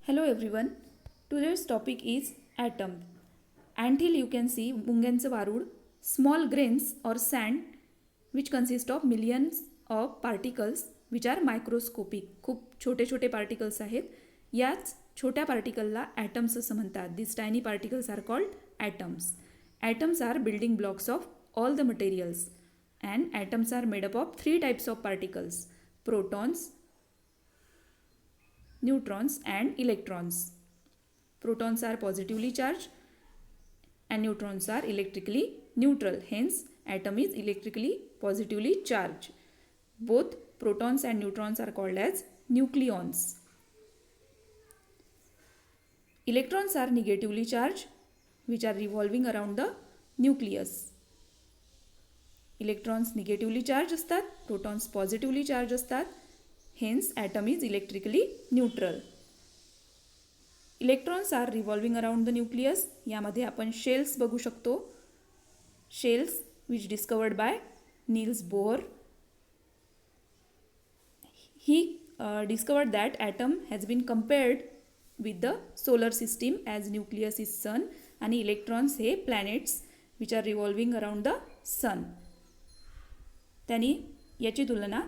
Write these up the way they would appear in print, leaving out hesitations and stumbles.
Hello everyone. Today's topic is atom. Anthill you can see मुंग्यांचं वारूळ, small grains or sand which consist of millions of particles which are microscopic. खूप छोटे छोटे particles आहेत. याच छोट्या particleला atoms असं म्हणतात. These tiny particles are called atoms. Atoms are building blocks of all the materials and atoms are made up of three types of particles: protons, neutrons and electrons. Protons are positively charged and neutrons are electrically neutral. Hence, atom is electrically positively charged. Both protons and neutrons are called as nucleons. Electrons are negatively charged, which are revolving around the nucleus. Electrons negatively charged असतात, protons positively charged असतात. Hence, atom is electrically neutral. Electrons are revolving around the nucleus. यामध्ये आपण shells बघू शकतो. Shells which discovered by Niels Bohr. He discovered that atom has been compared with the solar system as nucleus is sun आणि electrons हे planets which are revolving around the sun. त्यांनी याची तुलना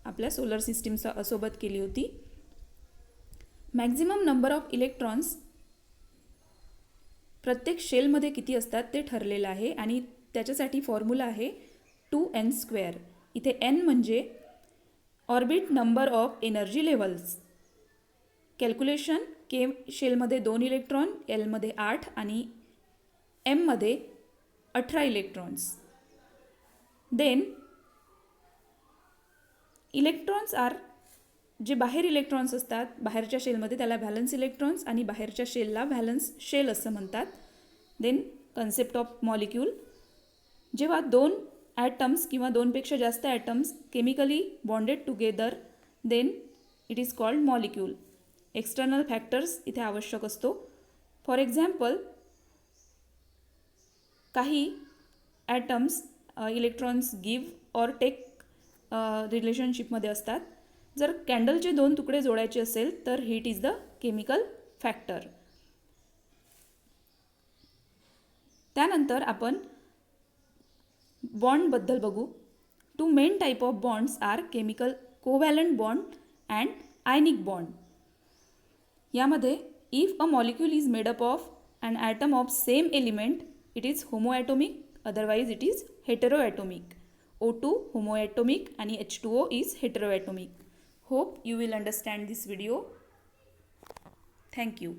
आपल्या सोलर सिस्टीमचा सोबत केली होती. मॅक्झिमम नंबर ऑफ इलेक्ट्रॉन्स प्रत्येक शेलमध्ये किती असतात ते ठरलेलं आहे आणि त्याच्यासाठी फॉर्म्युला आहे 2n². इथे n म्हणजे orbit number of energy levels. Calculation K शेलमध्ये 2 इलेक्ट्रॉन, एलमध्ये 8 आणि एममध्ये 18 electrons. Then electrons R J बाहेर इलेक्ट्रॉन्स असतात बाहेरच्या शेलमध्ये त्याला व्हॅलन्स इलेक्ट्रॉन्स आणि बाहेरच्या शेलला व्हॅलन्स शेल असं म्हणतात. Then concept of molecule. जेव्हा 2 ॲटम्स किंवा 2पेक्षा जास्त atoms chemically bonded together then it is called molecule. External factors इथे आवश्यक असतो. फॉर एक्झाम्पल काही atoms electrons give or take रिलेशनशिपमध्ये असतात. जर कॅन्डलचे 2 तुकडे जोडायचे असेल तर heat is the chemical factor. त्यानंतर आपण बॉन्डबद्दल बघू. 2 main type of bonds are chemical covalent bond and ionic bond. यामध्ये if a molecule is made up of an atom of same element it is homoatomic, otherwise it is heteroatomic. O2 homoatomic and H2O is heteroatomic. Hope you will understand this video. Thank you.